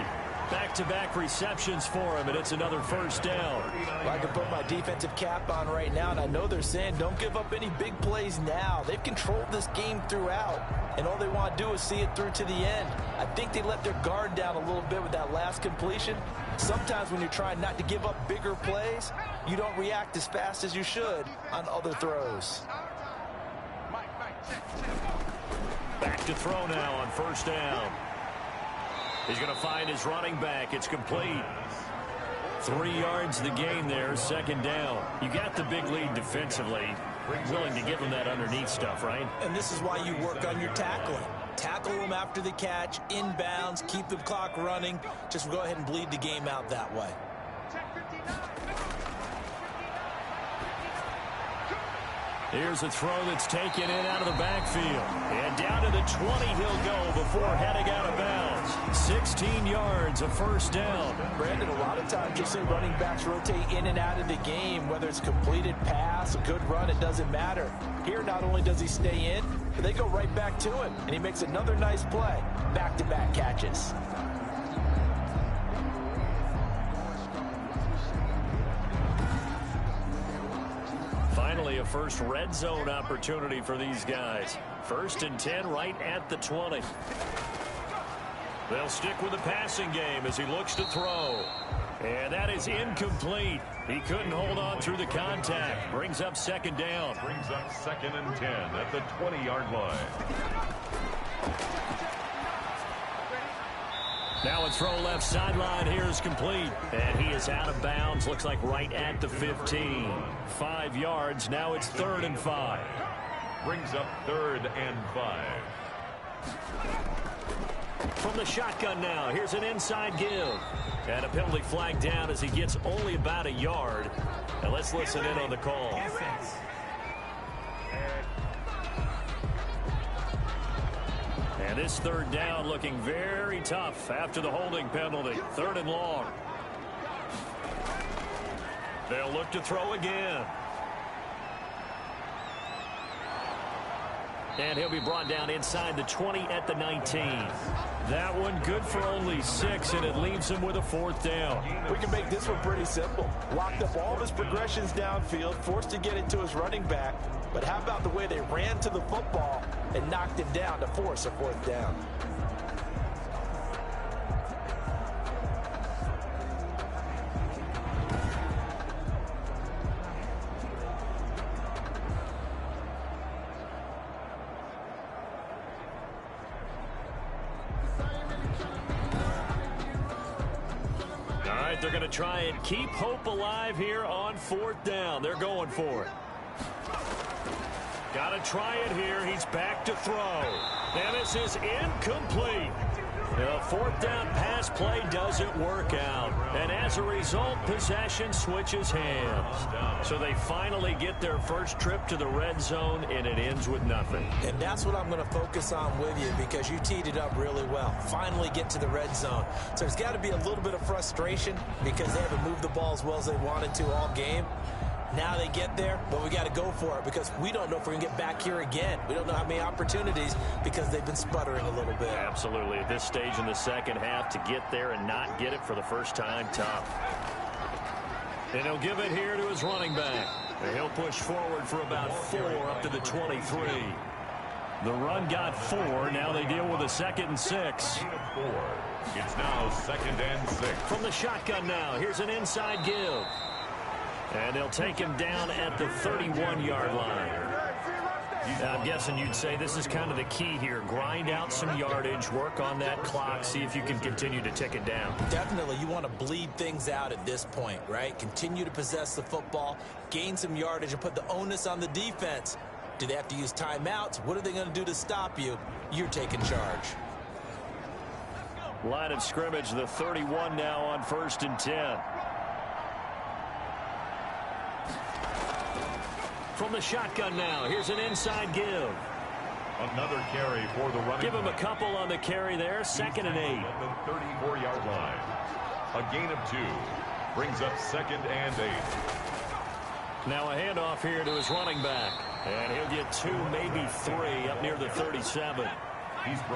Back-to-back receptions for him, and it's another 1st down. Well, I can put my defensive cap on right now, and I know they're saying don't give up any big plays now. They've controlled this game throughout, and all they want to do is see it through to the end. I think they let their guard down a little bit with that last completion. Sometimes when you're trying not to give up bigger plays, you don't react as fast as you should on other throws. Back to throw now on 1st down. He's going to find his running back. It's complete. 3 yards the gain there, 2nd down. You got the big lead defensively. Willing to give him that underneath stuff, right? And this is why you work on your tackling. Tackle them after the catch, inbounds, keep the clock running. Just go ahead and bleed the game out that way. Here's a throw that's taken in out of the backfield. And down to the 20 he'll go before heading out of bounds. 16 yards, a 1st down. Brandon, a lot of times you'll see running backs rotate in and out of the game, whether it's completed pass, a good run, it doesn't matter. Here, not only does he stay in, but they go right back to him, and he makes another nice play. Back-to-back catches. Finally, a first red zone opportunity for these guys. 1st and 10 right at the 20. They'll stick with the passing game as he looks to throw. And that is incomplete. He couldn't hold on through the contact. Brings up 2nd down. Brings up 2nd and 10 at the 20-yard line. Now a throw left sideline here is complete. And he is out of bounds. Looks like right at the 15. 5 yards. Now it's 3rd and 5. Brings up 3rd and 5. From the shotgun now. Here's an inside give. And a penalty flag down as he gets only about a yard. And let's listen in on the call. Offense. And this 3rd down looking very tough after the holding penalty. 3rd and long. They'll look to throw again. And he'll be brought down inside the 20 at the 19. That one good for only 6, and it leaves him with a 4th down. We can make this one pretty simple. Locked up all of his progressions downfield, forced to get it to his running back. But how about the way they ran to the football and knocked him down to force a 4th down? They're going to try and keep hope alive here on 4th down. They're going for it. Got to try it here. He's back to throw. And this is incomplete. The 4th down pass play doesn't work out. And as a result, possession switches hands. So they finally get their first trip to the red zone, and it ends with nothing. And that's what I'm going to focus on with you, because you teed it up really well. Finally get to the red zone. So there's got to be a little bit of frustration because they haven't moved the ball as well as they wanted to all game. Now they get there, but we got to go for it because we don't know if we're going to get back here again. We don't know how many opportunities because they've been sputtering a little bit. Absolutely. At this stage in the second half, to get there and not get it for the first time, tough. And he'll give it here to his running back. And he'll push forward for about 4 up to the 23. The run got 4. Now they deal with a 2nd and 6. 4. It's now 2nd and 6. From the shotgun now, here's an inside give. And they'll take him down at the 31-yard line. I'm guessing you'd say this is kind of the key here. Grind out some yardage, work on that clock, see if you can continue to tick it down. Definitely, you want to bleed things out at this point, right? Continue to possess the football, gain some yardage, and put the onus on the defense. Do they have to use timeouts? What are they going to do to stop you? You're taking charge. Line of scrimmage, the 31 now on 1st and 10. From the shotgun now, here's an inside give. Another carry for the running. Give him a couple on the carry there, 2nd and 8. At the 34-yard line. A gain of 2 brings up 2nd and 8. Now a handoff here to his running back. And he'll get 2, maybe 3 up near the 37.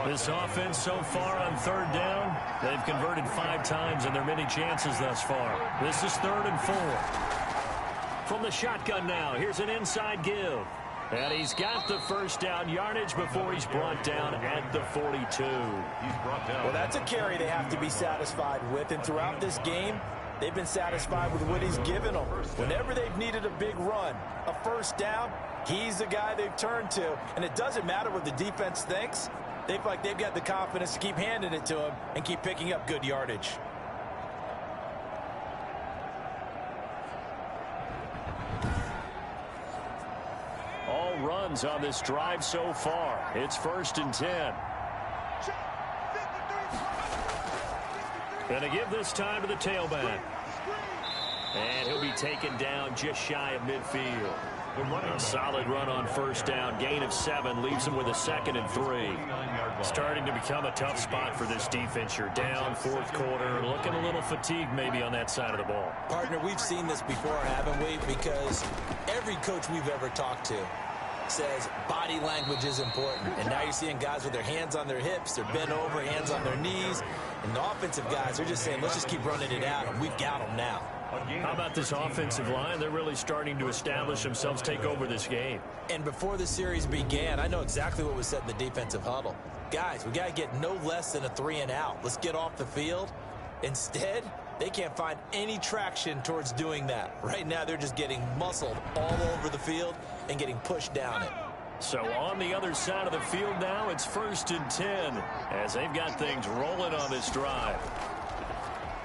This offense so far on 3rd down, they've converted 5 times in their many chances thus far. This is 3rd and 4. From the shotgun now, here's an inside give. And he's got the first down yardage before he's brought down at the 42. He's brought down. Well, that's a carry they have to be satisfied with. And throughout this game, they've been satisfied with what he's given them. Whenever they've needed a big run, a first down, he's the guy they've turned to. And it doesn't matter what the defense thinks. They feel like they've got the confidence to keep handing it to him and keep picking up good yardage. All runs on this drive so far. It's 1st and 10. Going to give this time to the tailback. And he'll be taken down just shy of midfield. A solid run on 1st down. Gain of 7 leaves him with a 2nd and 3. Starting to become a tough spot for this defense. You're down 4th quarter. Looking a little fatigued maybe on that side of the ball. Partner, we've seen this before, haven't we? Because every coach we've ever talked to says body language is important. And now you're seeing guys with their hands on their hips. They're bent over, hands on their knees. And the offensive guys are just saying, let's just keep running it out. And we've got them now. How about this offensive line? They're really starting to establish themselves, take over this game. And before the series began, I know exactly what was said in the defensive huddle. Guys, we got to get no less than a 3 and out. Let's get off the field. Instead, they can't find any traction towards doing that. Right now, they're just getting muscled all over the field and getting pushed down it. So on the other side of the field now, it's 1st and 10 as they've got things rolling on this drive.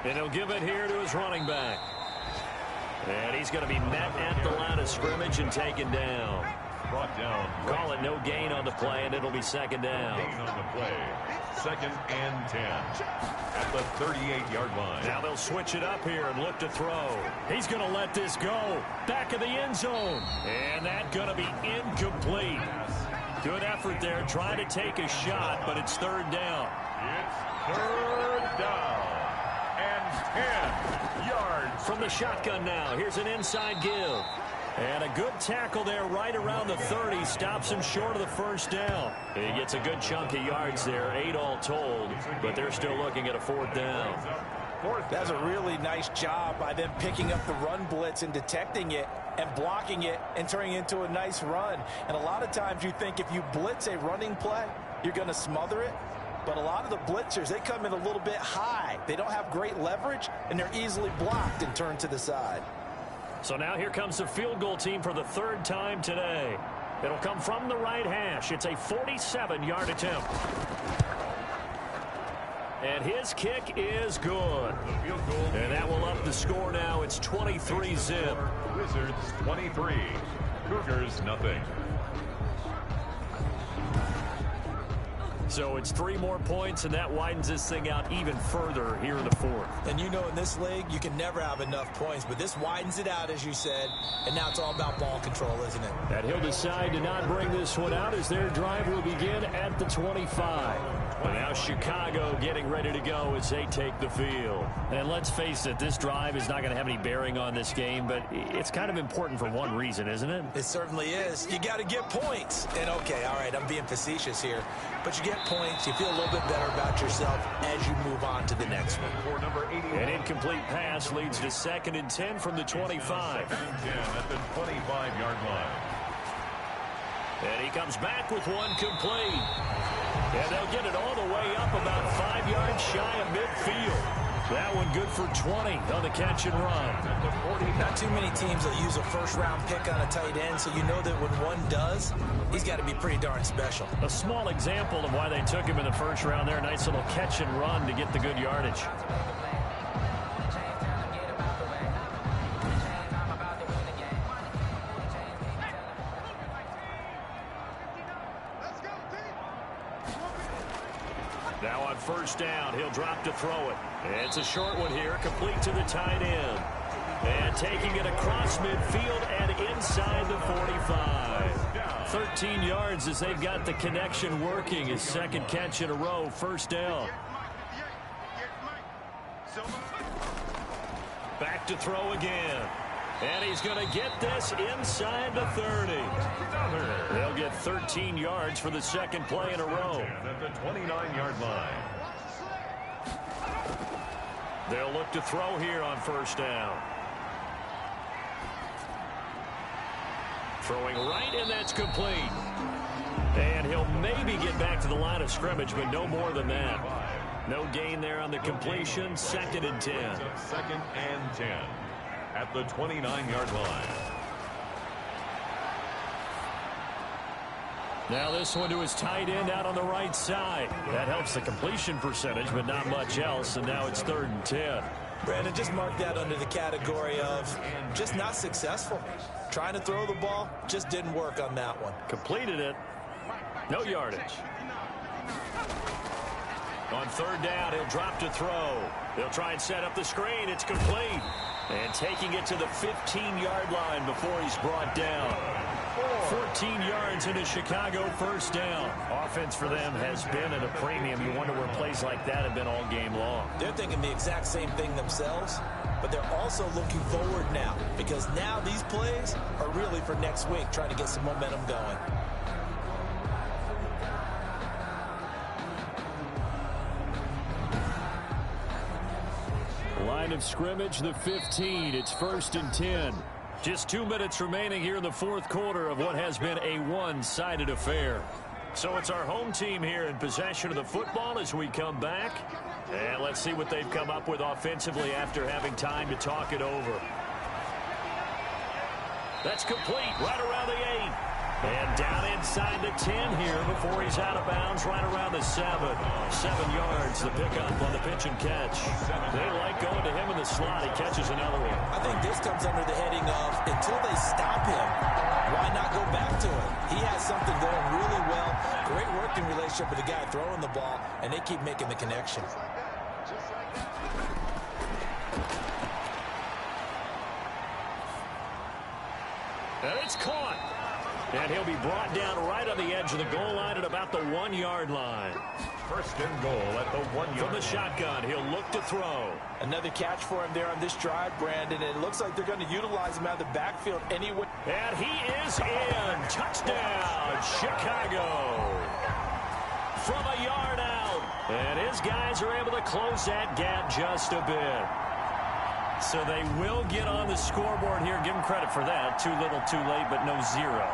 And he'll give it here to his running back. And he's going to be met at the line of scrimmage and taken down. Brought down. Call it no gain on the play, and it'll be 2nd down. Gain on the play. 2nd and 10 at the 38-yard line. Now they'll switch it up here and look to throw. He's going to let this go. Back of the end zone. And that's going to be incomplete. Good effort there, trying to take a shot, but it's 3rd down. It's 3rd down. And 10 yards. From the shotgun now, here's an inside give. And a good tackle there right around the 30. Stops him short of the first down. He gets a good chunk of yards there, 8 all told, but they're still looking at a 4th down. That's a really nice job by them picking up the run blitz and detecting it and blocking it and turning it into a nice run. And a lot of times you think if you blitz a running play, you're going to smother it. But a lot of the blitzers, they come in a little bit high. They don't have great leverage, and they're easily blocked and turned to the side. So now here comes the field goal team for the 3rd time today. It'll come from the right hash. It's a 47-yard attempt. And his kick is good. And that will up the score now. It's 23-zip. Wizards 23. Cougars nothing. So it's 3 more points, and that widens this thing out even further here in the 4th. And you know, in this league, you can never have enough points, but this widens it out, as you said, and now it's all about ball control, isn't it? And he'll decide to not bring this one out as their drive will begin at the 25. And now Chicago getting ready to go as they take the field. And let's face it, this drive is not going to have any bearing on this game, but it's kind of important for one reason, isn't it? It certainly is. You got to get points. And okay, all right, I'm being facetious here, but you get points, you feel a little bit better about yourself as you move on to the next one. An incomplete pass leads to 2nd and 10 from the 25. 2nd and 10 at the 25-yard line. And he comes back with one complete. And they'll get it all the way up about 5 yards shy of midfield. That one good for 20 on the catch and run. Not too many teams will use a first-round pick on a tight end, so you know that when one does, he's got to be pretty darn special. A small example of why they took him in the first round there. Nice little catch and run to get the good yardage. Now on first down, he'll drop to throw it. It's a short one here, complete to the tight end. And taking it across midfield and inside the 45. 13 yards as they've got the connection working. His second catch in a row, first down. Back to throw again. And he's going to get this inside the 30. They'll get 13 yards for the second play in a row. At the 29-yard line. They'll look to throw here on first down. Throwing right, and that's complete. And he'll maybe get back to the line of scrimmage, but no more than that. No gain there on the completion. Second and 10. Second and 10 at the 29-yard line. Now this one to his tight end out on the right side. That helps the completion percentage, but not much else. And now it's third and 10. Brandon, just mark that under the category of just not successful. Trying to throw the ball, just didn't work on that one. Completed it. No yardage. On third down, he'll drop to throw. They'll try and set up the screen. It's complete. And taking it to the 15-yard line before he's brought down. 14 yards into Chicago, first down. Offense for them has been at a premium. You wonder where plays like that have been all game long. They're thinking the exact same thing themselves, but they're also looking forward now because now these plays are really for next week, trying to get some momentum going. Line of scrimmage, the 15. It's first and 10. Just 2 minutes remaining here in the fourth quarter of what has been a one-sided affair. So it's our home team here in possession of the football as we come back. And let's see what they've come up with offensively after having time to talk it over. That's complete right around the 8. And down inside the 10 here before he's out of bounds right around the 7. 7 yards, the pickup on the pitch and catch. They like going to him in the slot. He catches another one. I think this comes under the heading of until they stop him, why not go back to it? He has something going really well. Great working relationship with the guy throwing the ball, and they keep making the connection. And it's caught. And he'll be brought down right on the edge of the goal line at about the 1-yard line. First and goal at the 1-yard line. From the shotgun, he'll look to throw. Another catch for him there on this drive, Brandon. And it looks like they're going to utilize him out of the backfield anyway. And he is in. Touchdown, Chicago. From a yard out. And his guys are able to close that gap just a bit. So they will get on the scoreboard here. Give them credit for that. Too little, too late, but no zero.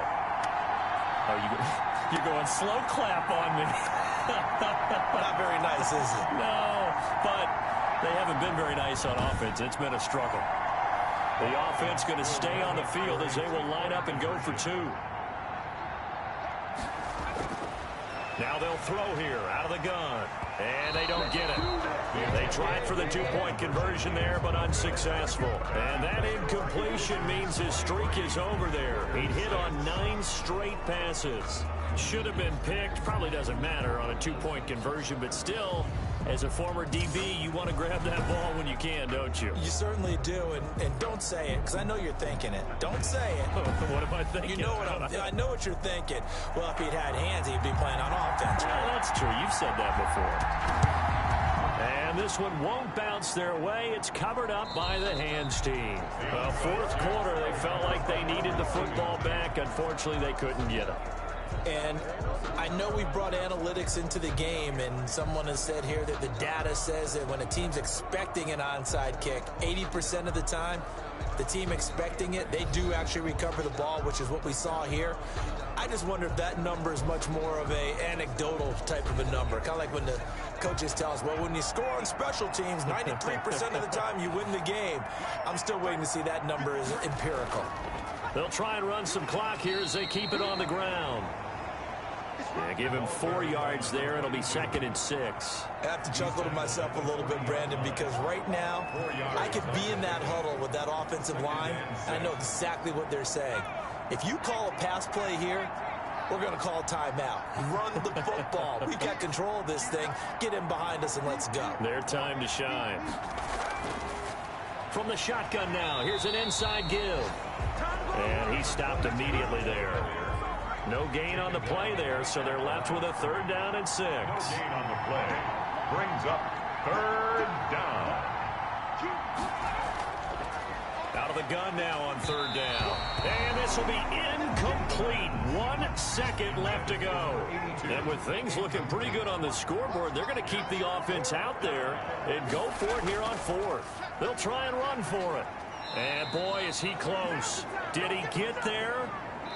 Oh, you're going slow clap on me. Not very nice, is it? No, but they haven't been very nice on offense. It's been a struggle. The offense going to stay on the field as they will line up and go for 2. Now they'll throw here out of the gun. And they don't get it. They tried for the 2-point conversion there, but unsuccessful. And that incompletion means his streak is over there. He'd hit on 9 straight passes. Should have been picked. Probably doesn't matter on a 2-point conversion, but still, as a former DB, you want to grab that ball when you can, don't you? You certainly do, and don't say it, because I know you're thinking it. Don't say it. What am I thinking? You know what I know what you're thinking. Well, if he'd had hands, he'd be playing on offense. Well, that's true. You've said that before. And this one won't bounce their way. It's covered up by the hands team. Fourth quarter, they felt like they needed the football back. Unfortunately, they couldn't get it. And I know we brought analytics into the game, and someone has said here that the data says that when a team's expecting an onside kick, 80% of the time, the team expecting it, they do actually recover the ball, which is what we saw here. I just wonder if that number is much more of a anecdotal type of a number. Kind of like when the coaches tell us, well, when you score on special teams, 93% of the time you win the game. I'm still waiting to see that number is empirical. They'll try and run some clock here as they keep it on the ground. Yeah, give him 4 yards there. It'll be 2nd and 6. I have to chuckle to myself a little bit, Brandon, because right now I could be in that huddle with that offensive line, and I know exactly what they're saying. If you call a pass play here, we're going to call timeout. Run the football. We've got control of this thing. Get in behind us and let's go. Their time to shine. From the shotgun now, here's an inside give. And he stopped immediately there. No gain on the play there, so they're left with a 3rd down and 6. No gain on the play. Brings up 3rd down. Out of the gun now on 3rd down. And this will be incomplete. 1 second left to go. And with things looking pretty good on the scoreboard, they're going to keep the offense out there and go for it here on 4th. They'll try and run for it. And boy, is he close. Did he get there?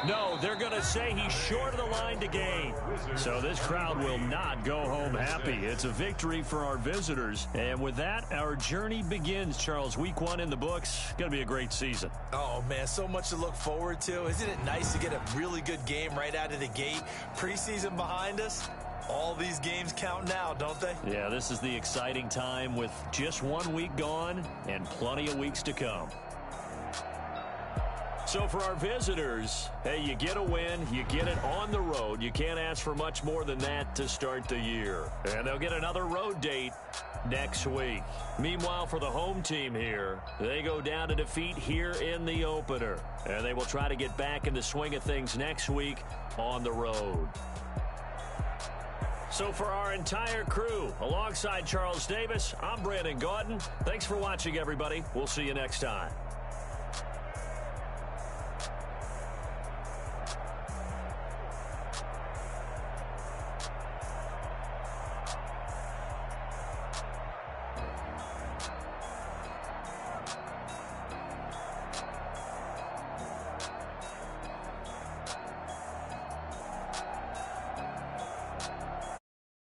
No, they're going to say he's short of the line to gain. So this crowd will not go home happy. It's a victory for our visitors. And with that, our journey begins, Charles. Week 1 in the books. Going to be a great season. Oh, man, so much to look forward to. Isn't it nice to get a really good game right out of the gate? Preseason behind us. All these games count now, don't they? Yeah, this is the exciting time with just 1 week gone and plenty of weeks to come. So for our visitors, hey, you get a win, you get it on the road. You can't ask for much more than that to start the year. And they'll get another road date next week. Meanwhile, for the home team here, they go down to defeat here in the opener. And they will try to get back in the swing of things next week on the road. So for our entire crew, alongside Charles Davis, I'm Brandon Gaudin. Thanks for watching, everybody. We'll see you next time.